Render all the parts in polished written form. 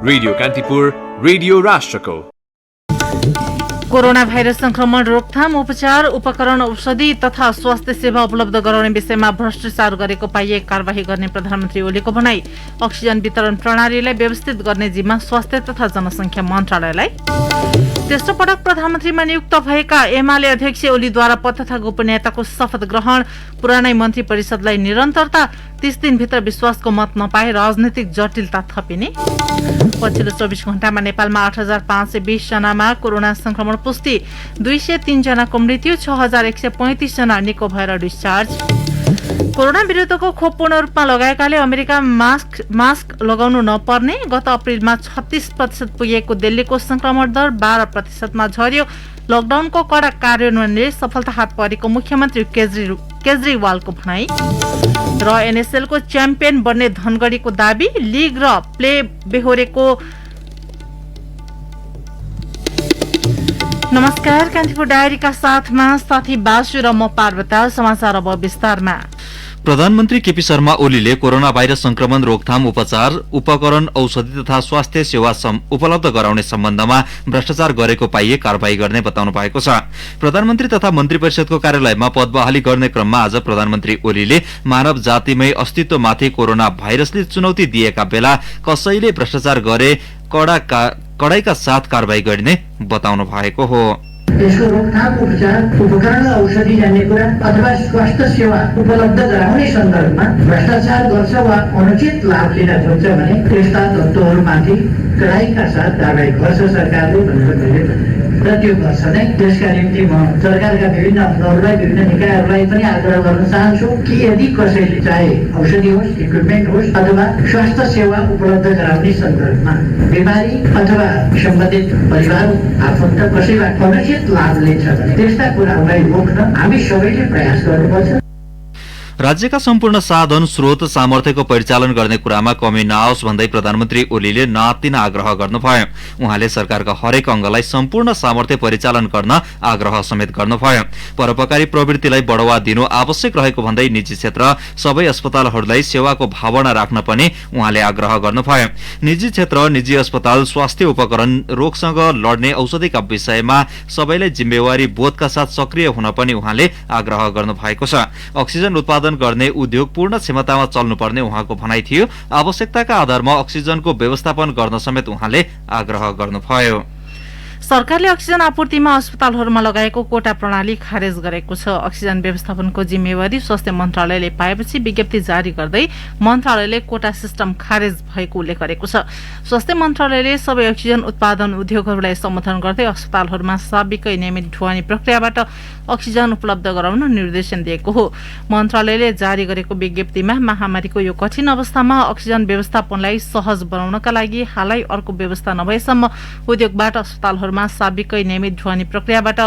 Radio Kantipur, radio राष्ट्रको। Corona virus संक्रमण रोकथाम, उपचार, उपकरण, औषधि तथा स्वास्थ्य सेवा उपलब्ध गराउने विषयमा भ्रष्टाचार गरेको पाइए कारबाही गर्ने प्रधानमन्त्री ओलीको भनाई। अक्सिजन वितरण प्रणालीलाई व्यवस्थित गर्ने जिम्मा स्वास्थ्य तथा जनसंख्या मन्त्रालयलाई। तेस्रो पटक प्रधानमन्त्रीमा नियुक्त भएका एमाले अध्यक्ष ओलीद्वारा पद तथा गोपनीयताको शपथ ग्रहण, पुरानै मन्त्री परिषदलाई निरन्तरता, 30 दिनभित्र विश्वासको मत नपाए राजनीतिक जटिलता थपिने। पछिल्लो 24 घण्टामा नेपालमा 8,520 जनामा कोरोना संक्रमण पुष्टि, 203 जनाको मृत्यु, 6,135 जना निको भएर डिस्चार्ज। कोरोना विरुद्धको खोप पूर्ण रूपमा लगाएकाले अमेरिकामा मास्क लगाउनु नपर्ने। गत अप्रिलमा 36% पुगेको दिल्लीको संक्रमण दर 12%मा झर्यो। लकडाउनको कड़ा कार्यान्वयनले सफलता हात परेको मुख्यमन्त्री केजरीवालको भनाई। र एनएसएलको च्याम्पियन बन्ने धनगढीको दाबी, लिग र प्ले बेहोरेको। नमस्कार, कान्तिपुर डायरीका साथमा साथी बासु र म पार्वता। समाचार अब विस्तारमा। प्रधानमन्त्री केपी शर्मा ओलीले कोरोना भाइरस संक्रमण रोकथाम, उपचार, उपकरण, औषधि तथा स्वास्थ्य सेवा उपलब्ध गराउने सम्बन्धमा भ्रष्टाचार गरेको पाइए कारबाही गर्ने बताउनु भएको छ। प्रधानमन्त्री तथा मन्त्री परिषदको कार्यालयमा पद बहाली गर्ने क्रममा आज प्रधानमन्त्री ओलीले मानव जातिमै अस्तित्वमाथि कोरोना भाइरसले चुनौती दिएका बेला कसैले भ्रष्टाचार गरे कडाइका साथ कारबाही गर्ने बताउनु भएको हो। यसको रोकथाम, उपचार, उपकरण र औषधि जान्ने कुरा अथवा स्वास्थ्य सेवा उपलब्ध गराउने सन्दर्भमा भ्रष्टाचार गर्छ वा अनुचित लाभ लिन खोज्छ भने त्यस्ता तत्त्वहरूमाथि कडाइका साथ कारबाही गर्छ सरकारले भनेर मैले र त्यो गर्छ नै। त्यसका निम्ति म सरकारका विभिन्न अफसरहरूलाई, विभिन्न निकायहरूलाई पनि आग्रह गर्न चाहन्छु कि यदि कसैले चाहे औषधि होस्, इक्विपमेन्ट होस् अथवा स्वास्थ्य सेवा उपलब्ध गराउने सन्दर्भमा बिमारी अथवा सम्बन्धित परिवार आफन्त कसैबाट अनुचित लाभ लिन्छ भने त्यस्ता कुराहरूलाई रोक्न हामी सबैले प्रयास गर्नुपर्छ। राज्यका सम्पूर्ण साधन, स्रोत, सामर्थ्यको परिचालन गर्ने कुरामा कमी नआओस् भन्दै प्रधानमन्त्री ओलीले नातिन आग्रह गर्नुभयो। उहाँले सरकारका हरेक अंगलाई सम्पूर्ण सामर्थ्य परिचालन गर्न आग्रह समेत गर्नुभयो। परोपकारी प्रवृत्तिलाई बढ़ावा दिनु आवश्यक रहेको भन्दै निजी क्षेत्र, सबै अस्पतालहरूलाई सेवाको भावना राख्न पनि उहाँले आग्रह गर्नुभयो। निजी क्षेत्र, निजी अस्पताल, स्वास्थ्य उपकरण, रोगसँग लड्ने औषधिका विषयमा सबैलाई जिम्मेवारी बोधका साथ सक्रिय हुन पनि उहाँले आग्रह गर्नुभएको छ। अक्सिजन उत्पादन गर्ने उद्योग पूर्ण क्षमतामा चल्नुपर्ने उहाँको भनाइ थियो। आवश्यकताका आधारमा अक्सिजनको व्यवस्थापन गर्न समेत उहाँले आग्रह गर्नुभयो। सरकारले अक्सिजन आपूर्तिमा अस्पतालहरूमा लगाएको कोटा प्रणाली खारेज गरेको छ। अक्सिजन व्यवस्थापनको जिम्मेवारी स्वास्थ्य मन्त्रालयले पाएपछि विज्ञप्ति जारी गर्दै मन्त्रालयले कोटा सिस्टम खारेज भएको उल्लेख गरेको छ। स्वास्थ्य मन्त्रालयले सबै अक्सिजन उत्पादन उद्योगहरूलाई सम्बोधन गर्दै अस्पतालहरूमा साबिकै नियमित ढुवानी प्रक्रियाबाट अक्सिजन उपलब्ध गराउन निर्देशन दिएको हो। मन्त्रालयले जारी गरेको विज्ञप्तिमा महामारीको यो कठिन अवस्थामा अक्सिजन व्यवस्थापनलाई सहज बनाउनका लागि हालै अर्को व्यवस्था नभएसम्म उद्योगबाट अस्पतालहरूमा साबिकै नियमित ढुवानी प्रक्रियाबाट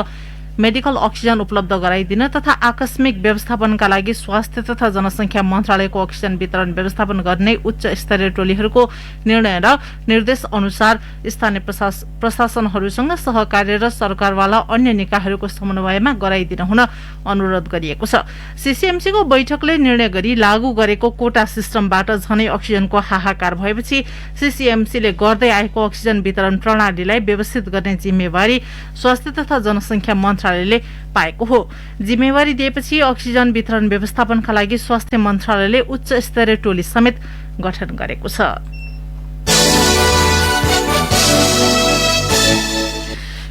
मेडिकल अक्सिजन उपलब्ध गराइदिन तथा आकस्मिक व्यवस्थापनका लागि स्वास्थ्य तथा जनसंख्या मन्त्रालयको अक्सिजन वितरण व्यवस्थापन गर्ने उच्च स्तरीय टोलीहरूको निर्णय र निर्देश अनुसार स्थानीय प्रशासनहरूसँग सहकार्य र सरकारवाला अन्य निकायहरूको समन्वयमा गराइदिन हुन अनुरोध गरिएको छ। सीसीएमसीको बैठकले निर्णय गरी लागू गरेको कोटा सिस्टमबाट झनै अक्सिजनको हाहाकार भएपछि सीसीएमसीले गर्दै आएको अक्सिजन वितरण प्रणालीलाई व्यवस्थित गर्ने जिम्मेवारी स्वास्थ्य तथा जनसंख्या मन्त्रालयले पाएको हो। जिम्मेवारी दिएपछि अक्सिजन वितरण व्यवस्थापनका लागि स्वास्थ्य मन्त्रालयले उच्च स्तरीय टोली समेत गठन गरेको छ।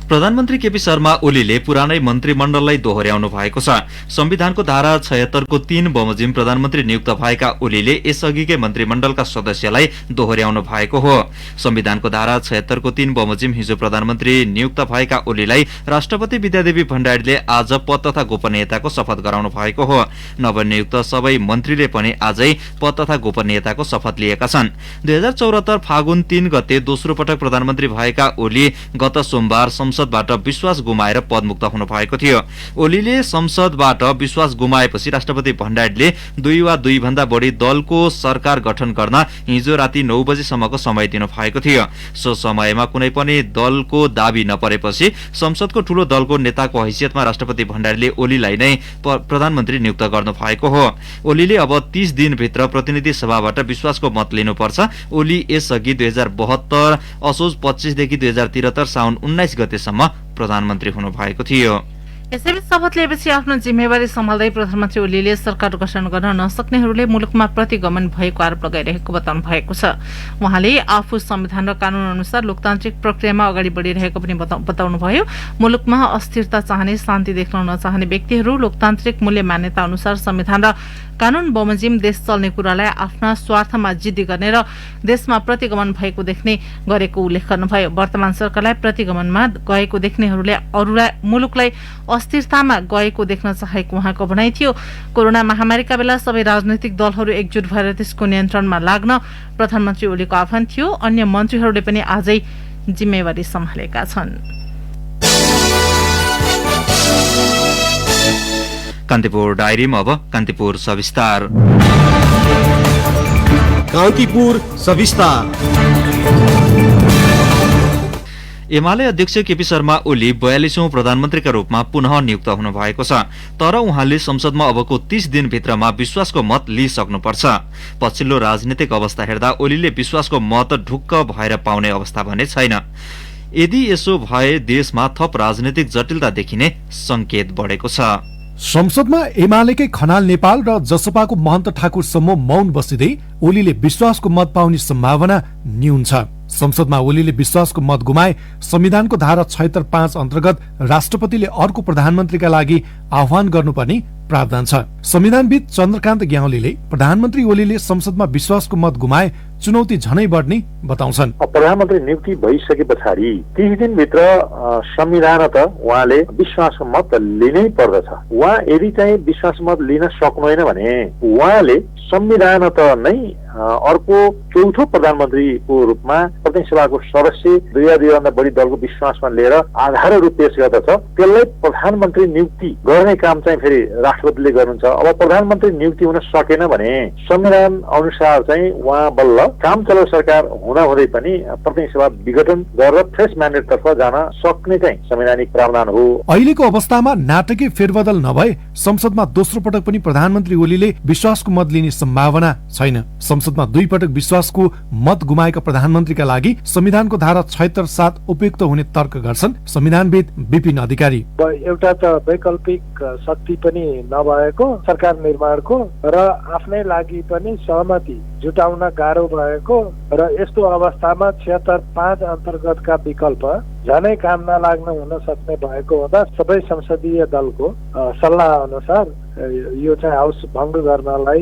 प्रधानमन्त्री केपी शर्मा ओलीले पुरानै मन्त्रीमण्डललाई दोहोर्याउनु भएको छ। संविधानको धारा 76 को 3 बमोजिम प्रधानमन्त्री नियुक्त भएका ओलीले यसअघिकै मन्त्रीमण्डलका सदस्यलाई दोहोर्याउनु भएको हो। संविधानको धारा 76 को 3 बमोजिम हिजो प्रधानमन्त्री नियुक्त भएका ओलीलाई राष्ट्रपति विद्यादेवी भण्डारीले आज पद तथा गोपनीयताको शपथ गराउनु भएको हो। नवनियुक्त सबै मन्त्रीले पनि आजै पद तथा गोपनीयताको शपथ लिएका छन्। 2074 फागुन 3 गते दोस्रो पटक प्रधानमन्त्री भएका ओली गत सोमबार संसदबाट विश्वास गुमाएर पदमुक्त हुनु भएको थियो। ओलीले संसदबाट विश्वास गुमाएपछि राष्ट्रपति भण्डारीले 2 वा 2 भन्दा बढी दलको सरकार गठन गर्न हिजो राति 9 बजेसम्मको समय दिनु भएको थियो। सो समयमा कुनै पनि दलको दाबी नपरेपछि संसदको ठूलो दलको नेताको हैसियतमा राष्ट्रपति भण्डारीले ओलीलाई नै प्रधानमन्त्री नियुक्त गर्नु भएको हो। ओलीले अब 30 दिनभित्र प्रतिनिधि सभाबाट विश्वासको मत लिनुपर्छ। ओली यसअघि 2072 असोज 25 देखि 2073 साउन 19 गतेसम्म प्रधानमन्त्री हुनु भएको थियो। यसैबीच शपथ लिएपछि आफ्नो जिम्मेवारी सम्हाल्दै प्रधानमन्त्री ओलीले सरकार गठन गर्न नसक्नेहरूले मुलुकमा प्रतिगमन भएको आरोप लगाइरहेको बताउनु भएको छ। उहाँले आफू संविधान र कानून अनुसार लोकतान्त्रिक प्रक्रियामा अगाडि बढिरहेको पनि बताउनुभयो। मुलुकमा अस्थिरता चाहने, शान्ति देख्न नचाहने व्यक्तिहरू लोकतान्त्रिक मूल्य मान्यता अनुसार संविधान र कानून बमोजिम देश चल्ने कुरालाई आफ्ना स्वार्थमा जिद्दी गर्ने र देशमा प्रतिगमन भएको देख्ने गरेको उल्लेख गर्नुभयो। वर्तमान सरकारलाई प्रतिगमनमा गएको देख्नेहरूले अरूलाई मुलुकलाई अस्थिरतामा गएको देख्न चाहेको उहाँको भनाइ थियो। कोरोना महामारीका बेला सबै राजनैतिक दलहरू एकजुट भएर त्यसको नियन्त्रणमा लाग्न प्रधानमन्त्री ओलीको आह्वान थियो। अन्य मन्त्रीहरूले पनि आजै जिम्मेवारी सम्हालेका छन्। कान्तिपुर डायरीमा अब कान्तिपुर सविस्तार। कान्तिपुर सविस्तार। एमाले अध्यक्ष केपी शर्मा ओली 42औं प्रधानमन्त्रीका रूपमा पुनः नियुक्त हुनु भएको छ। तर उहाँले संसदमा अबको 30 दिनभित्रमा विश्वासको मत लिइसक्नुपर्छ। पछिल्लो राजनीतिक अवस्था हेर्दा ओलीले विश्वासको मत ढुक्क भएर पाउने अवस्था भने छैन। यदि यसो भए देशमा थप राजनीतिक जटिलता देखिने संकेत बढेको छ। संसदमा एमालेकै खनाल नेपाल र जसपाको महन्त ठाकुरसम्म मौन बसिँदै ओलीले विश्वासको मत पाउने सम्भावना न्यून छ। संसदमा ओलीले विश्वासको मत गुमाए संविधानको धारा 76(5) अन्तर्गत राष्ट्रपतिले अर्को प्रधानमन्त्रीका लागि आह्वान गर्नुपर्ने प्रावधान छ। संविधानविद चन्द्रकान्त ग्यावालीले प्रधानमन्त्री ओलीले संसदमा विश्वासको मत गुमाए चुनौती झनै बढ्ने बताउँछन्। प्रधानमन्त्री नियुक्ति भइसके पछाडि 30 दिनभित्र संविधान त उहाँले विश्वासको मत लिनै पर्दछ। उहाँ यदि चाहिँ विश्वासको मत लिन सक्दैन भने उहाँले संविधान त नै अर्को चौथो प्रधानमन्त्रीको रूपमा प्रतिनिधि सभाको सदस्य 2 या 2 भन्दा बढी दलको विश्वासमा लिएर आधारहरू पेश गर्दछ। त्यसलाई प्रधानमन्त्री नियुक्ति गर्ने काम चाहिँ फेरि राष्ट्रपतिले गर्नुहुन्छ। अब प्रधानमन्त्री नियुक्ति हुन सकेन भने संविधान अनुसार चाहिँ उहाँ बल्ल काम चलाउ सरकार हुँदै पनि प्रतिनिधि सभा विघटन गरेर फ्रेस म्यान्डेट तर्फ जान सक्ने चाहिँ संवैधानिक प्रावधान हो। अहिलेको अवस्थामा नाटकीय फेरबदल नभए संसदमा दोस्रो पटक पनि प्रधानमन्त्री ओलीले विश्वासको मत लिने सम्भावना छैन। संसदमा 2 पटक विश्वासको मत गुमाएका प्रधानमन्त्रीका लागि संविधानको धारा 76(7) उपयुक्त हुने तर्क गर्छन् संविधानविद विपिन अधिकारी। एउटा त वैकल्पिक शक्ति पनि नभएको सरकार निर्माणको र आफ्नै लागि पनि सहमति जुटाउन गाह्रो भएको र यस्तो अवस्थामा 76(5) अन्तर्गतका विकल्प झनै काम नलाग्न हुन सक्ने भएको हुँदा सबै संसदीय दलको सल्लाह अनुसार यो चाहिँ हाउस भङ्ग गर्नलाई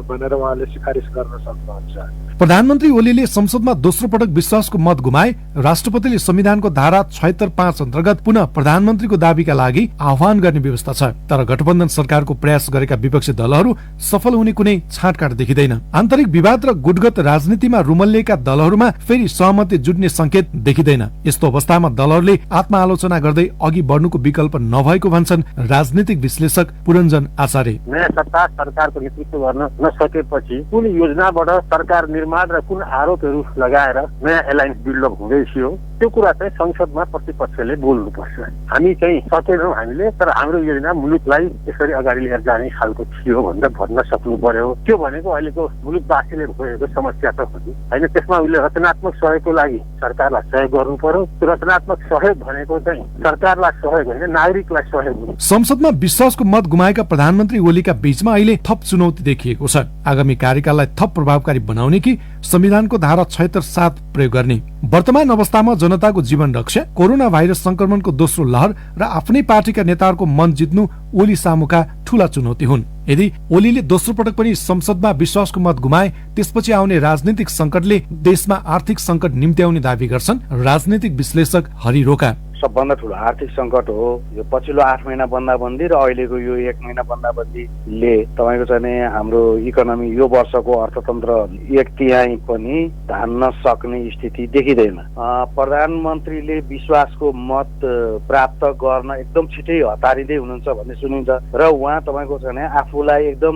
भनेर उहाँले सिफारिस गर्न सक्नुहुन्छ। प्रधानमन्त्री ओलीले संसदमा दोस्रो पटक विश्वासको मत गुमाए राष्ट्रपतिले संविधानको धारा 76(5) अन्तर्गत पुनः प्रधानमन्त्रीको दाबीका लागि आह्वान गर्ने व्यवस्था छ। तर गठबन्धन सरकारको प्रयास गरेका विपक्षी दलहरू सफल हुने कुनै छाँटकाँट देखिँदैन। आन्तरिक विवाद र गुटगत राजनीतिमा रुमल्लिएका दलहरूमा फेरि सहमति जुट्ने संकेत देखिँदैन। यस्तो अवस्थामा दलहरूले आत्मआलोचना गर्दै अघि बढ्नुको विकल्प नभएको भन्छन् राजनीतिक विश्लेषक पुरञ्जन आचार्य। नयाँ सत्ता सरकारको नेतृत्व गर्न नसकेपछि कुन योजनाबाट सरकार निर्माण र कुन आरोपहरू लगाएर नयाँ एलायन्स बिल्डअप हुँदैछ त्यो कुरा चाहिँ संसदमा प्रतिपक्षले बोल्नुपर्छ। हामी चाहिँ सकेनौँ हामीले, तर हाम्रो योजना मुलुकलाई यसरी अगाडि लिएर जाने खालको थियो भनेर भन्न सक्नु पर्यो। त्यो भनेको अहिलेको मुलुकवासीले भएको समस्या त हो होइन। त्यसमा उसले रचनात्मक सहयोगको लागि सरकारलाई सहयोग गर्नु पर्यो। त्यो रचनात्मक सहयोग भनेको चाहिँ सरकारलाई सहयोग होइन, नागरिकलाई सहयोग हो। संसदमा विश्वासको मत गुमाएका प्रधानमन्त्री ओलीका बीचमा अहिले थप चुनौती देखिएको छ। आगामी कार्यकाललाई थप प्रभावकारी बनाउने कि संविधानको धारा 76(7) प्रयोग गर्ने। वर्तमान अवस्थामा जनताको जीवन रक्षा, कोरोना भाइरस संक्रमणको दोस्रो लहर र आफ्नै पार्टीका नेताहरूको मन जित्नु ओली सामुका ठूला चुनौती हुन्। यदि ओलीले दोस्रो पटक पनि संसदमा विश्वासको मत गुमाए त्यसपछि आउने राजनीतिक संकटले देशमा आर्थिक संकट निम्त्याउने दावी गर्छन् राजनीतिक विश्लेषक हरि रोका। सबभन्दा ठुलो आर्थिक सङ्कट हो। यो पछिल्लो 8 महिना बन्दाबन्दी र अहिलेको यो 1 महिना बन्दाबन्दीले तपाईँको चाहिँ नि हाम्रो इकोनोमी यो वर्षको अर्थतन्त्र 1/3 पनि धान्न सक्ने स्थिति देखिँदैन। प्रधानमन्त्रीले विश्वासको मत प्राप्त गर्न एकदम छिटै हतारिँदै हुनुहुन्छ भन्ने सुनिन्छ र उहाँ तपाईँको चाहिँ नि आफूलाई एकदम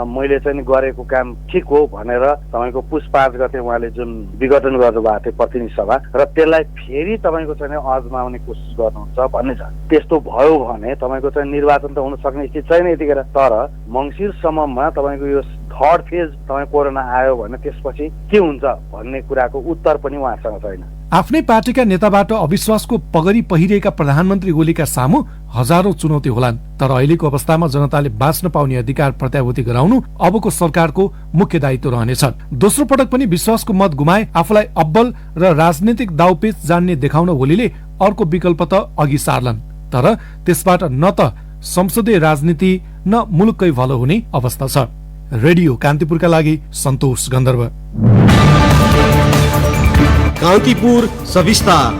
मैले चाहिँ गरेको काम ठिक हो भनेर तपाईँको पुस 5 गते उहाँले जुन विघटन गर्नुभएको थियो प्रतिनिधि सभा र त्यसलाई फेरि तपाईँको चाहिँ अजमाउने कोसिस गर्नुहुन्छ भन्ने छ। त्यस्तो भयो भने तपाईँको चाहिँ निर्वाचन त हुन सक्ने स्थिति छैन यतिखेर। तर मङ्सिरसम्ममा तपाईँको यो थर्ड फेज तपाईँ कोरोना आयो भने त्यसपछि के हुन्छ भन्ने कुराको उत्तर पनि उहाँसँग छैन। आफ्नै पार्टीका नेताबाट अविश्वासको पगडी पहिरिएका प्रधानमन्त्री ओलीका सामु हजारौं चुनौती होलान्, तर अहिलेको अवस्थामा जनताले बाँच्न पाउने अधिकार प्रत्याभूति गराउनु अबको सरकारको मुख्य दायित्व रहनेछ। दोस्रो पटक पनि विश्वासको मत गुमाए आफूलाई अब्बल र राजनीतिक दाउपेच जान्ने देखाउन ओलीले अर्को विकल्प त अघि सार्लन्, तर त्यसबाट न त संसदीय राजनीति न मुलुककै भलो हुने अवस्था छ। रेडियो कान्तिपुरका लागि सन्तोष गन्धर्व। कान्तिपुर सविस्तार।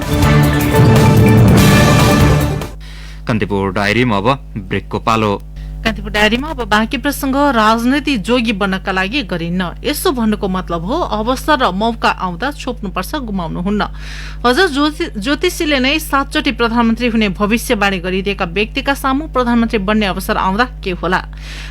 कान्तिपुर डायरीमा अब ब्रेकको पालो। कान्तिपुर डायरीमा अब बाँकी प्रसंग राजनीति जोगी बन्नका लागि गरिन्न, यसो भन्नुको मतलब हो अवसर र मौका आउँदा छोप्नुपर्छ, गुमाउनुहुन्न। हजुर ज्योतिषीले नै 7 चोटि प्रधानमन्त्री हुने भविष्यवाणी गरिदिएका व्यक्तिका सामु प्रधानमन्त्री बन्ने अवसर आउँदा के होला?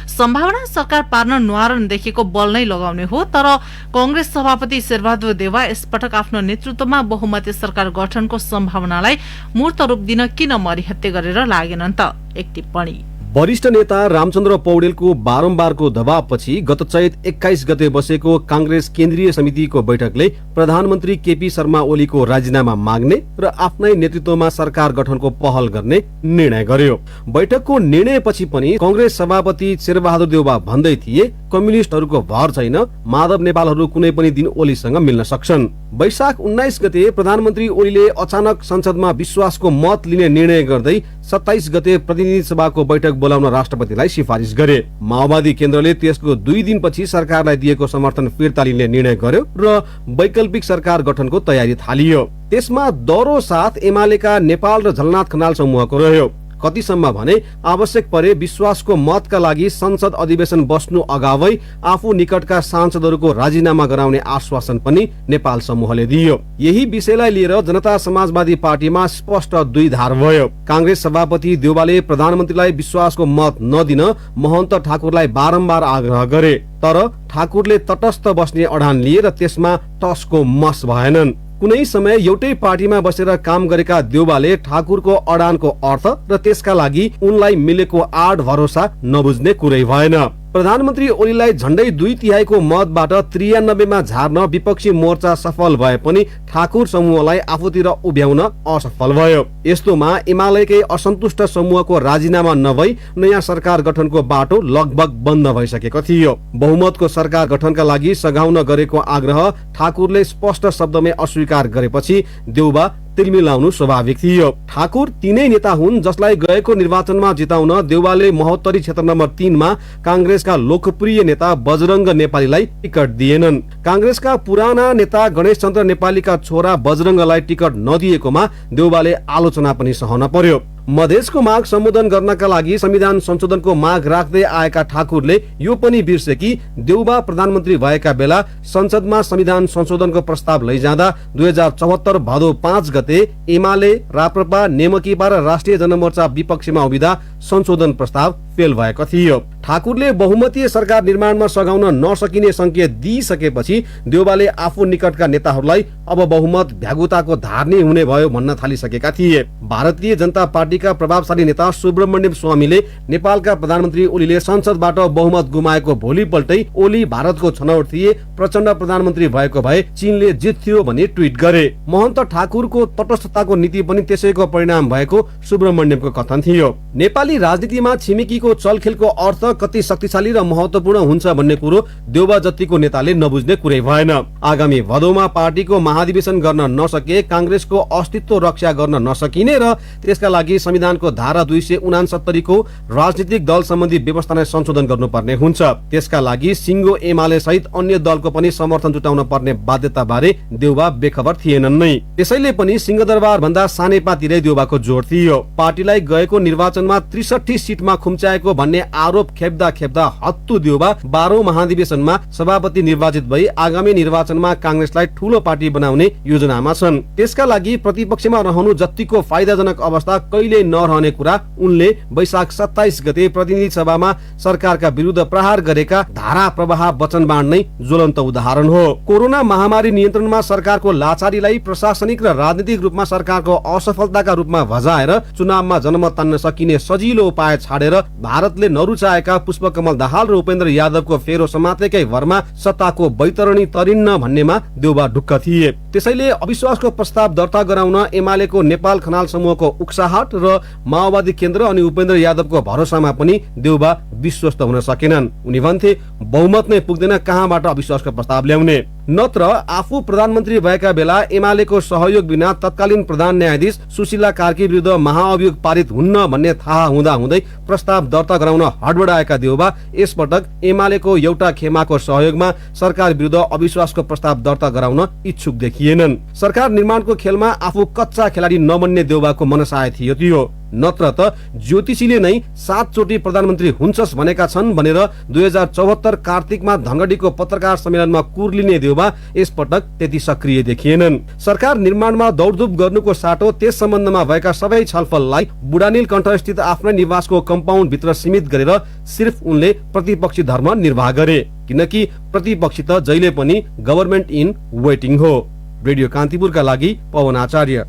सम्भावना सरकार पार्न न्वारन देखेको बल नै लगाउने हो, तर कांग्रेस सभापति शेरबहादुर देउवा यसपटक आफ्नो नेतृत्वमा बहुमती सरकार गठनको सम्भावनालाई मूर्त रूप दिन किन मरिहत्ते गरेर लागेनन् त? एक टिप्पणी। वरिष्ठ नेता रामचन्द्र पौडेलको बारम्बारको दबावपछि गत चैत 21 गते बसेको कांग्रेस केन्द्रीय समितिको बैठकले प्रधानमन्त्री केपी शर्मा ओलीको राजीनामा माग्ने र आफ्नै नेतृत्वमा सरकार गठनको पहल गर्ने निर्णय गर्यो। बैठकको निर्णयपछि पनि कांग्रेस सभापति शेरबहादुर देउवा भन्दै थिए कम्युनिस्टहरूको भर छैन, माधव नेपालहरू कुनै पनि दिन ओलीसँग मिल्न सक्छन्। वैशाख 19 गते प्रधानमन्त्री ओलीले अचानक संसदमा विश्वासको मत लिने निर्णय गर्दै 27 गते प्रतिनिधि सभाको बैठक बोलाउन राष्ट्रपतिलाई सिफारिस गरे। माओवादी केन्द्रले त्यसको 2 दिनपछि सरकारलाई दिएको समर्थन फिर्ता लिने निर्णय गर्यो र वैकल्पिक सरकार गठनको तयारी थालियो। त्यसमा दरो साथ एमालेका नेपाल र झलनाथ खनाल समूहको रह्यो। कतिसम्म भने आवश्यक परे विश्वासको मतका लागि संसद अधिवेशन बस्नु अगावै आफू निकटका सांसदहरूको राजीनामा गराउने आश्वासन पनि नेपाल समूहले दियो। यही विषयलाई लिएर जनता समाजवादी पार्टीमा स्पष्ट दुई धार भयो। कांग्रेस सभापति देउवाले प्रधानमन्त्रीलाई विश्वासको मत नदिन महन्त ठाकुरलाई बारम्बार आग्रह गरे, तर ठाकुरले तटस्थ बस्ने अडान लिए र त्यसमा टसको मस भएनन्। कुनै समय एउटै पार्टीमा बसेर काम गरेका देउवाले ठाकुरको अडानको अर्थ र त्यसका लागि उनलाई मिलेको आड भरोसा नबुझ्ने कुरै भएन। प्रधानमन्त्री ओलीलाई झण्डै 2/3 मतबाट 93 मा झार्न विपक्षी मोर्चा सफल भए पनि ठाकुर समूहलाई आफूतिर उभ्याउन असफल भयो। यस्तोमा एमालेकै असन्तुष्ट समूहको राजीनामा नभई नयाँ सरकार गठनको बाटो लगभग बन्द भइसकेको थियो। बहुमतको सरकार गठनका लागि सघाउन गरेको आग्रह ठाकुरले स्पष्ट शब्दमै अस्वीकार गरेपछि देउवा तिलमिलाउनु स्वाभाविक थियो। ठाकुर तीनै नेता हुन् जसलाई गएको निर्वाचनमा जिताउन देउवाले महोत्तरी क्षेत्र नम्बर 3 मा कांग्रेसका लोकप्रिय नेता बजरंग नेपालीलाई टिकट दिएनन्। कांग्रेसका पुराना नेता गणेश चन्द्र नेपालीका छोरा बजरंगलाई टिकट नदिएकोमा देउवाले आलोचना पनि सहन पर्यो। मधेसको माग सम्बोधन गर्नका लागि संविधान संशोधनको माग राख्दै आएका ठाकुरले यो पनि बिर्से कि देउवा प्रधानमन्त्री भएका बेला संसदमा संविधान संशोधनको प्रस्ताव लैजाँदा 2074 भदौ 5 गते एमाले, राप्रपा, नेमकीपा र राष्ट्रिय जनमोर्चा विपक्षमा उभिँदा संशोधन प्रस्ताव फेल भएको थियो। ठाकुरले बहुमतीय सरकार निर्माणमा सघाउन नसकिने संकेत दिइसकेपछि देउवाले आफू निकटका नेताहरूलाई अब बहुमत भ्यागुताको धार्नी हुने भयो भन्न थालिसकेका थिए। भारतीय जनता पार्टीका प्रभावशाली नेता सुब्रमण्यम स्वामीले नेपालका प्रधानमन्त्री ओलीले संसदबाट बहुमत गुमाएको भोलिपल्टै ओली भारतको छनौट थिए, प्रचण्ड प्रधानमन्त्री भएको भए चीनले जित्थ्यो भनी ट्विट गरे। महन्त ठाकुरको तटस्थताको नीति पनि त्यसैको परिणाम भएको सुब्रमण्यमको कथन थियो। नेपाली राजनीतिमा छिमेकीको पार्टीको चलखेलको अर्थ कति शक्तिशाली र महत्वपूर्ण हुन्छ भन्ने कुरो देउबा जतिको नेताले नबुझ्ने कुरै भएन। आगामी भदौमा पार्टीको महाधिवेशन गर्न नसके कांग्रेसको अस्तित्व रक्षा गर्न नसकिने र त्यसका लागि संविधानको धारा 269 को राजनीतिक दल सम्बन्धी व्यवस्थालाई संशोधन गर्नुपर्ने हुन्छ। त्यसका लागि सिंगो एमाले सहित अन्य दलको पनि समर्थन जुटाउन पर्ने बाध्यता बारे देउबा बेखबर थिएनन् नै। त्यसैले पनि सिंहदरबार भन्दा सानेपातिरै देउबाको जोड थियो। पार्टीलाई गएको निर्वाचनमा 63 सिटमा खुम्चाएको भन्ने आरोप खेप्दा खेप्दा हत्तु देउबा 12औं महाधिवेशनमा सभापति निर्वाचित भई आगामी निर्वाचनमा कांग्रेसलाई ठूलो पार्टी बनाउने योजनामा छन्। त्यसका लागि प्रतिपक्षमा रहनु जतिको फाइदाजनक अवस्था कहिले नरहने कुरा उनले वैशाख 27 गते प्रतिनिधि सभामा सरकारका विरुद्ध प्रहार गरेका धारा प्रवाह वचन बाँड्नै ज्वलन्त उदाहरण हो। कोरोना महामारी नियन्त्रणमा सरकारको लाचारीलाई प्रशासनिक र राजनीतिक रूपमा सरकारको असफलताका रूपमा भजाएर चुनावमा जनमत तान्न सकिने सजिलो उपाय छाडेर भारतले नरुचाएका पुष्पकमल दाहाल र उपेन्द्र यादवको फेरो समातेकै भरमा सत्ताको बैतरणी तरिन्न भन्नेमा देउबा ढुक्क थिए। त्यसैले अविश्वासको प्रस्ताव दर्ता गराउन एमालेको नेपाल खनाल समूहको उक्साहट र माओवादी केन्द्र अनि उपेन्द्र यादवको भरोसामा पनि देउबा विश्वस्त हुन सकेनन्। उनी भन्थे बहुमत नै पुग्दैन, कहाँबाट अविश्वासको प्रस्ताव ल्याउने। नत्र आफू प्रधानमन्त्री भएका बेला एमालेको सहयोग बिना तत्कालीन प्रधान न्यायाधीश सुशीला कार्की विरुद्ध महाअभियोग पारित हुन्न भन्ने थाहा हुँदा हुँदै प्रस्ताव दर्ता गराउन हडबडाएका देउबा यसपटक एमालेको एउटा खेमाको सहयोगमा सरकार विरुद्ध अविश्वासको प्रस्ताव दर्ता गराउन इच्छुक देखिएनन्। सरकार निर्माणको खेलमा आफू कच्चा खेलाडी नबन्ने देउबाको मनसाय थियो। नत्र त ज्योतिषीले नै 7 चोटि प्रधानमन्त्री हुन्छस् भनेका छन् भनेर 2074 कार्तिकमा धंगडीको पत्रकार सम्मेलनमा कुर्लिने देउबा यसपटक त्यति सक्रिय देखिएनन्। सरकार निर्माणमा दौडधुप गर्नुको साटो त्यस सम्बन्धमा भएका सबै छलफललाई बुढानील कण्ठस्थित आफ्नै निवासको कम्पाउन्ड भित्र सीमित गरेर सिर्फ उनले प्रतिपक्षी धर्म निर्वाह गरे, किनकि प्रतिपक्षी त जहिले पनि गभर्नमेन्ट इन वेटिङ हो। रेडियो कान्तिपुरका लागि पवन आचार्य।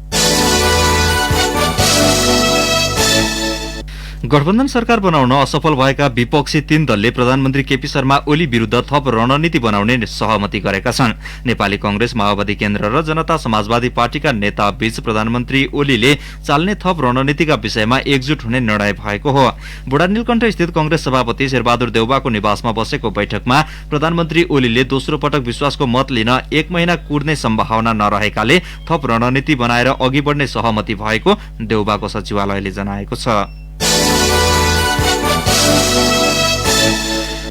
गठबन्धन सरकार बनाउन असफल भएका विपक्षी 3 दलले प्रधानमन्त्री केपी शर्मा ओली विरुद्ध थप रणनीति बनाउने सहमति गरेका छन्। नेपाली कांग्रेस, माओवादी केन्द्र र जनता समाजवादी पार्टीका नेता बीच प्रधानमन्त्री ओलीले चाल्ने थप रणनीतिका विषयमा एकजुट हुने निर्णय भएको हो। बुढानीलकण्ठ स्थित कांग्रेस सभापति शेरबहादुर देउबाको निवासमा बसेको बैठकमा प्रधानमन्त्री ओलीले दोस्रो पटक विश्वासको मत लिन 1 महिना कुर्ने सम्भावना नरहेकाले थप रणनीति बनाएर अघि बढ्ने सहमति भएको देउबाको सचिवालयले जनाएको छ।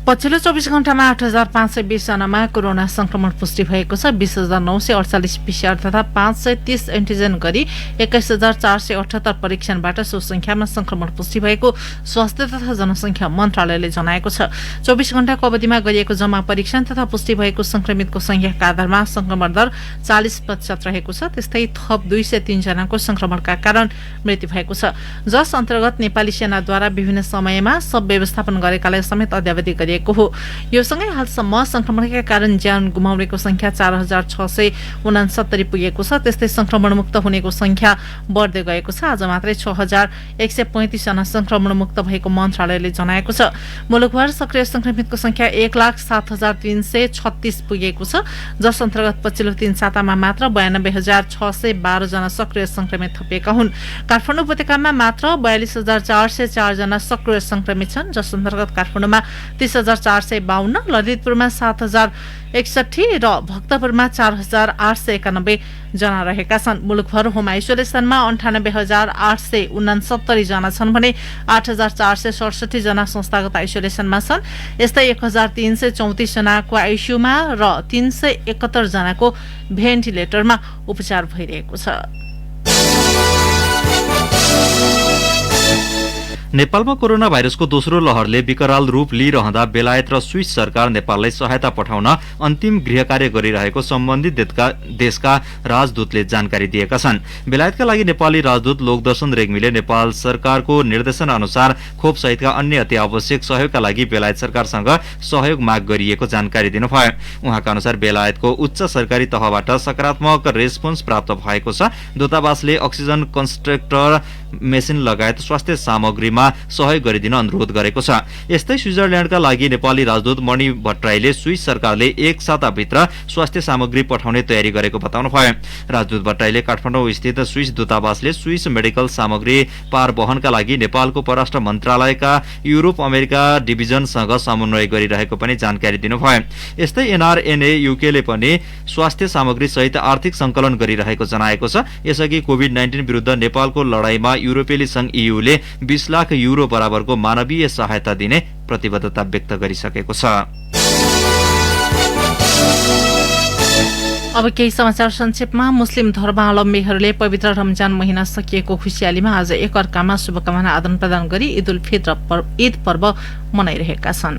पछिल्लो 24 घण्टामा 8520 जनामा कोरोना संक्रमण पुष्टि भएको छ। 20948 पीसीआर तथा 530 एन्टिजेन गरी 21478 परीक्षणबाट सो संख्यामा संक्रमण पुष्टि भएको स्वास्थ्य तथा जनसंख्या मन्त्रालयले जनाएको छ। 24 घण्टाको अवधिमा गरिएको जम्मा परीक्षण तथा पुष्टि भएको संक्रमितको संख्याका आधारमा संक्रमण दर 40% रहेको छ। त्यस्तै थप 203 जनाको संक्रमणका कारण मृत्यु भएको छ, जस अन्तर्गत नेपाली सेनाद्वारा विभिन्न समयमा सब व्यवस्थापन गरेकालाई समेत अद्यावधि गरिएको हो। यो सँगै हालसम्म संक्रमणका कारण ज्यान गुमाउनेको संख्या 4669 पुगेको छ। त्यस्तै संक्रमणमुक्त हुनेको संख्या बढ्दै गएको छ। आज मात्रै 6135 जना संक्रमणमुक्त भएको मन्त्रालयले जनाएको छ। मुलुकभर सक्रिय संक्रमितको संख्या 1,07,336 पुगेको छ, जस अन्तर्गत पछिल्लो 3 सातामा मात्र 92,612 जना सक्रिय संक्रमित थपिएका हुन्। काठमाडौँ उपत्यकामा मात्र 42,404 जना सक्रिय संक्रमित छन्, जस अन्तर्गत काठमाडौँमा 30,452, ललितपुरमा 7,061 र भक्तपुरमा 4,891 जना रहेका छन्। मुलुकभर होम आइसोलेसनमा 98,869 जना छन् भने 8,467 जना संस्थागत आइसोलेसनमा छन्। यस्तै 1,334 जनाको आइसियुमा र 371 जनाको भेन्टिलेटरमा उपचार भइरहेको छ। नेपालमा कोरोना भाइरसको दोस्रो लहरले विकराल रूप लिइरहँदा बेलायत र स्विस सरकार नेपाललाई सहायता पठाउन अन्तिम गृह कार्य गरिरहेको सम्बन्धित देशका राजदूतले जानकारी दिएका छन्। बेलायतका लागि नेपाली राजदूत लोकदर्शन रेग्मीले नेपाल सरकारको निर्देशन अनुसार खोप सहितका अन्य अति आवश्यक सहयोगका लागि बेलायत सरकारसँग सहयोग माग गरिएको जानकारी दिनुभयो। उहाँका अनुसार बेलायतको उच्च सरकारी तहबाट सकारात्मक रेस्पोन्स प्राप्त भएको छ। दूतावासले अक्सिजन कन्सन्ट्रेटर मेसिन लगायत स्वास्थ्य सामग्रीमा सहयोग गरिदिन अनुरोध गरेको छ। यस्तै स्विजरल्याण्डका लागि नेपाली राजदूत मणि भट्टराईले स्विस सरकारले एक साताभित्र स्वास्थ्य सामग्री पठाउने तयारी गरेको बताउनु भयो। राजदूत भट्टराईले काठमाडौँ स्थित स्विस दूतावासले स्विस मेडिकल सामग्री पारवहनका लागि नेपालको परराष्ट्र मन्त्रालयका युरोप अमेरिका डिभिजनसँग समन्वय गरिरहेको पनि जानकारी दिनुभयो। यस्तै एनआरएनए युकेले पनि स्वास्थ्य सामग्री सहित आर्थिक संकलन गरिरहेको जनाएको छ। यसअघि कोभिड-19 विरुद्ध नेपालको लडाईँमा युरोपेली संघ ईयूले 20 लाख युरो बराबरको मानवीय सहायता दिने प्रतिबद्धता व्यक्त गरिसकेको छ। अब केही समाचार संक्षेपमा। मुस्लिम धर्मावलम्बीहरूले पवित्र रमजान महिना सकिएको खुशियालीमा आज एकअर्कामा शुभकामना आदान प्रदान गरी ईद पर्व मनाइरहेका छन्।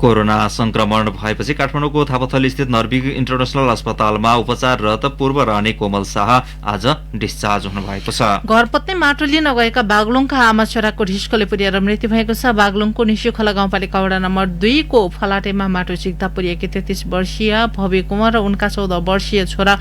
कोरोना संक्रमण भएपछि काठमाडौँको थापाथली स्थित नर्विक इन्टरनेशनल अस्पतालमा उपचाररत पूर्व रानी कोमल शाह आज डिस्चार्ज हुनुभएको छ। घर पत्नी माटो लिन गएका बागलुङका आमा छोराको ढिस्कोले पुर्याएर मृत्यु भएको छ। बागलुङको निस्युखला गाउँपालिका वडा नम्बर 2 को फलाटेमा माटो चिक्दा पुर्याएकी 33 वर्षीय भव्य कुमार र उनका 14 वर्षीय छोरा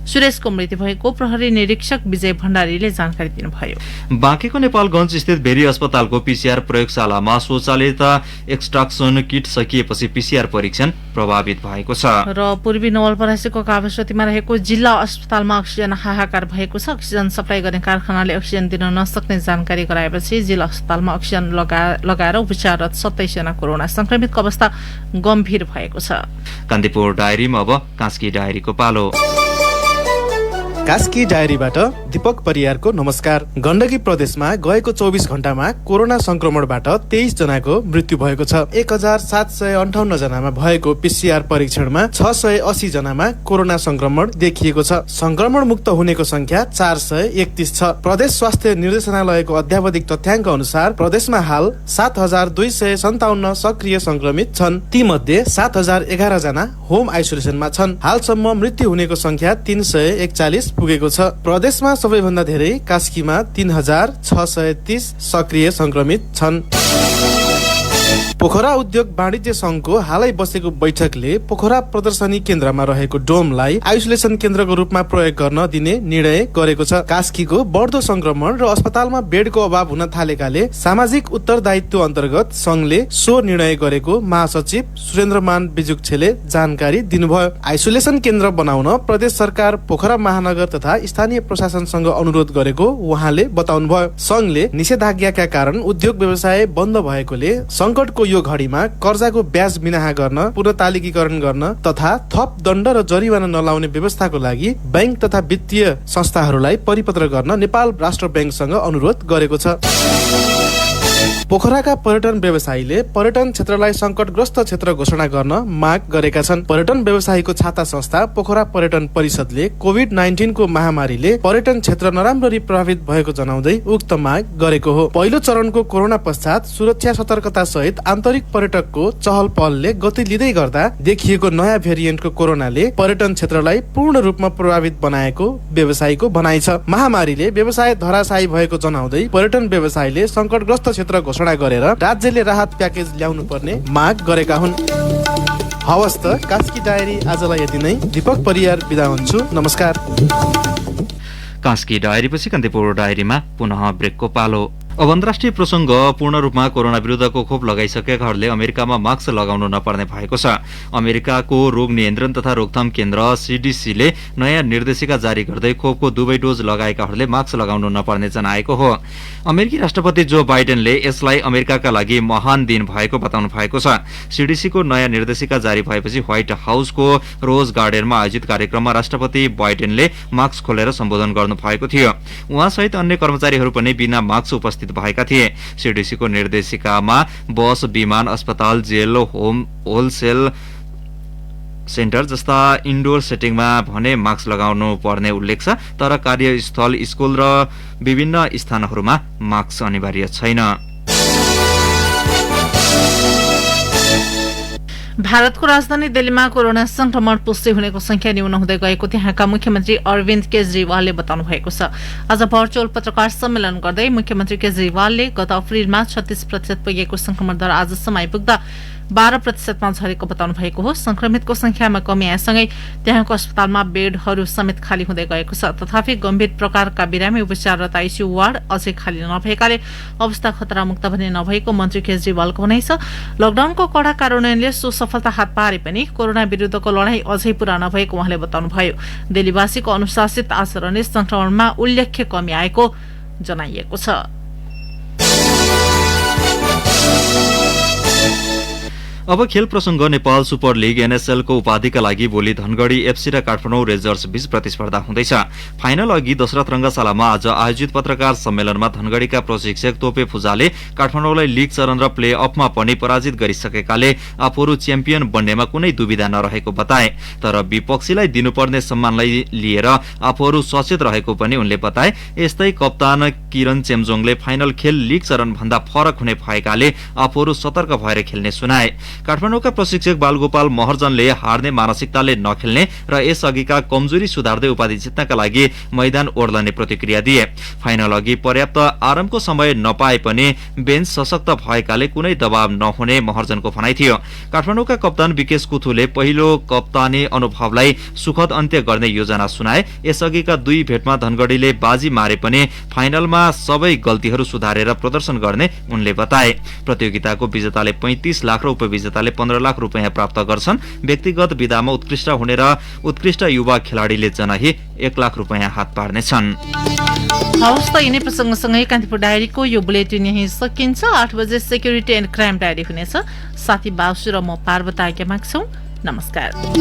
सुरेशको मृत्यु भएको प्रहरी निरीक्षक विजय भण्डारीले जानकारी दिनुभयो। बाँकेको नेपालगञ्ज स्थित भेरी अस्पतालको पीसीआर प्रयोगशालामा स्वचालित एक्सट्राक्सन किट सकिएपछि पीसीआर परीक्षण प्रभावित भएको छ। र पूर्वी नवलपरासीको काभ्रेश्वतीमा रहेको जिल्ला अस्पतालमा अक्सिजन हाहाकार भएको छ। अक्सिजन सप्लाई गर्ने कारखानाले अक्सिजन दिन नसक्ने जानकारी गराएपछि जिल्ला अस्पतालमा अक्सिजन लगाएर उपचाररत 27 जना कोरोना संक्रमितको अवस्था गम्भीर भएको छ। कान्तिपुर डायरीमा अब कास्की डायरीको पालो। कास्की डायरीबाट दीपक परियारको नमस्कार। गण्डकी प्रदेशमा गएको 24 घण्टामा कोरोना संक्रमणबाट 23 जनाको मृत्यु भएको छ। 1758 जनामा भएको पीसीआर परीक्षणमा 680 जनामा कोरोना संक्रमण देखिएको छ। संक्रमण मुक्त हुनेको संख्या 431 छ। प्रदेश स्वास्थ्य निर्देशनालयको अध्यावधिक तथ्याङ्क अनुसार प्रदेशमा हाल 7257 सक्रिय संक्रमित छन्। ती मध्ये 7011 जना होम आइसोलेसनमा छन्। हालसम्म मृत्यु हुनेको संख्या 341 पुगेको छ। प्रदेशमा सबैभन्दा धेरै कास्कीमा 3630 सक्रिय संक्रमित छन्। पोखरा उद्योग वाणिज्य संघको हालै बसेको बैठकले पोखरा प्रदर्शनी केन्द्रमा रहेको डोमलाई आइसोलेसन केन्द्रको रूपमा प्रयोग गर्न दिने निर्णय गरेको छ। कास्कीको बढ्दो संक्रमण र अस्पतालमा बेडको अभाव हुन थालेकाले सामाजिक उत्तरदायित्व अन्तर्गत संघले सो निर्णय गरेको महासचिव सुरेन्द्रमान बिजुक्छेले जानकारी दिनुभयो। आइसोलेसन केन्द्र बनाउन प्रदेश सरकार पोखरा महानगर तथा स्थानीय प्रशासनसँग अनुरोध गरेको उहाँले बताउनुभयो। संघले निषेधाज्ञाका कारण उद्योग व्यवसाय बन्द भएकोले संकटको यो घडीमा कर्जाको ब्याज मिनाहा गर्न, पुनर्तालिकीकरण गर्न तथा थप दण्ड र जरिवाना नलाउने व्यवस्थाको लागि बैंक तथा वित्तीय संस्थाहरूलाई परिपत्र गर्न नेपाल राष्ट्र बैंकसँग अनुरोध गरेको छ। पोखराका पर्यटन व्यवसायीले पर्यटन क्षेत्रलाई संकटग्रस्त क्षेत्र घोषणा गर्न माग गरेका छन्। पर्यटन व्यवसायीको छाता संस्था पोखरा पर्यटन परिषदले कोभिड-19 को महामारीले पर्यटन क्षेत्र नराम्ररी प्रभावित भएको जनाउँदै उक्त माग गरेको हो। पहिलो चरणको कोरोना पश्चात सुरक्षा सतर्कता सहित आन्तरिक पर्यटकको चहल पहलले गति लिँदै गर्दा देखिएको नयाँ भेरिएन्टको कोरोनाले पर्यटन क्षेत्रलाई पूर्ण रूपमा प्रभावित बनाएको व्यवसायीको भनाइ छ। महामारीले व्यवसाय धराशायी भएको जनाउँदै पर्यटन व्यवसायीले संकटग्रस्त क्षेत्र घोषणा गरेर राज्यले राहत प्याकेज ल्याउनु पर्ने माग गरेका हुन्। हवस् त कास्की डायरी आजलाई यति नै। दीपक परियार बिदा हुन्छु। नमस्कार। कास्की डायरीपछि कान्तिपुर डायरीमा पुनः ब्रेकको पालो। अब अन्तर्राष्ट्रिय प्रसंग। पूर्ण रूपमा कोरोना विरुद्धको खोप लगाइसकेकाहरूले अमेरिकामा मास्क लगाउनु नपर्ने भएको छ। अमेरिकाको रोग नियन्त्रण तथा रोकथाम केन्द्र सीडीसीले नयाँ निर्देशिका जारी गर्दै खोपको दुवै डोज लगाएकाहरूले मास्क लगाउनु नपर्ने जनाएको हो। अमेरिकी राष्ट्रपति जो बाइडेनले यसलाई अमेरिकाका लागि महान दिन भएको बताउनु भएको छ। सीडीसीको नयाँ निर्देशिका जारी भएपछि व्हाइट हाउसको रोज गार्डनमा आयोजित कार्यक्रममा राष्ट्रपति बाइडेनले मास्क खोलेर सम्बोधन गर्नु भएको थियो। उहाँसहित अन्य कर्मचारीहरू पनि बिना मास्क उपस्थित भएका थिए। सीडीसीको निर्देशिकामा बस, विमान, अस्पताल, जेल, होलसेल सेन्टर जस्ता इन्डोर सेटिङमा भने मास्क लगाउनु पर्ने उल्लेख छ, तर कार्यस्थल, स्कुल र विभिन्न स्थानहरूमा मास्क अनिवार्य छैन। भारतको राजधानी दिल्लीमा कोरोना संक्रमण पुष्टि हुनेको संख्या न्यून हुँदै गएको त्यहाँका मुख्यमन्त्री अरविन्द केजरीवालले बताउनु भएको छ। आज भर्चुअल पत्रकार सम्मेलन गर्दै मुख्यमन्त्री केजरीवालले गत अप्रिलमा 36% पुगेको संक्रमण दर आजसम्म आइपुग्दा 12% झरेको बताउनु भएको हो। संक्रमितको संख्यामा कमी आएसँगै त्यहाँको अस्पतालमा बेडहरू समेत खाली हुँदै गएको छ। तथापि गम्भीर प्रकारका बिरामी उपचाररत आइसियु वार्ड अझै खाली नभएकाले अवस्था खतरामुक्त भने नभएको मन्त्री केजरीवालको भनाइ छ। लकडाउनको कड़ा कार्यान्वयनले सुसफलता हात पारे पनि कोरोना विरुद्धको लडाईँ अझै पूरा नभएको उहाँले बताउनुभयो। दिल्लीवासीको अनुशासित आचरणले संक्रमणमा उल्लेख्य कमी आएको जनाइएको छ। अब खेल प्रसंग नेपाल सुपर लीग एनएसएल को उपाधिका लागि भोलि धनगढ़ी एफसी र काठमाडौँ रेन्जर्स बीच प्रतिस्पर्धा हुँदैछ। फाइनल अघि दशरथ रंगशालामा आज आयोजित पत्रकार सम्मेलनमा धनगढ़ीका प्रशिक्षक तोपे फुजाले काठमाडौँलाई लीग चरण र प्ले अफमा पनि पराजित गरिसकेकाले आफूहरू च्याम्पियन बन्नेमा कुनै दुविधा नरहेको बताए। तर विपक्षीलाई दिनुपर्ने सम्मानलाई लिएर आफूहरू सचेत रहेको पनि उनले बताए। यस्तै कप्तान किरण चेम्जोङले फाइनल खेल लीग चरण भन्दा फरक हुने भएकाले आफूहरू सतर्क भएर खेल्ने सुनाए। काठमाडौँका प्रशिक्षक बालगोपाल महर्जनले हार्ने मानसिकताले नखेल्ने र यसअघिका कमजोरी सुधार्दै उपाधि जित्नका लागि मैदान ओर्लने प्रतिक्रिया दिए। फाइनल अघि पर्याप्त आरामको समय नपाए पनि बेन्च सशक्त भएकाले कुनै दबाव नहुने महर्जनको भनाइ थियो। काठमाडौँका कप्तान विकेश कुथुले पहिलो कप्तानी अनुभवलाई सुखद अन्त्य गर्ने योजना सुनाए। यसअघिका दुई भेटमा धनगढ़ीले बाजी मारे पनि फाइनलमा सबै गल्तीहरू सुधारेर प्रदर्शन गर्ने उनले बताए। प्रतियोगिताको विजेताले 35 लाख र उपविजेताले 15 लाख रुपैयाँ प्राप्त गर्छन्। व्यक्तिगत विधामा उत्कृष्ट हुने र उत्कृष्ट युवा खेलाडीले जनाही 1 लाख रुपैयाँ हात पार्नेछन्। हवस् त यिनै प्रसङ्गसँगै कान्तिपुर डायरीको यो बुलेटिन यही सकिन्छ। 8 बजे सेक्युरिटी एन्ड क्राइम डायरी हुनेछ। साथी बासु र म पार्वता आज्ञा माग्छौं। नमस्कार।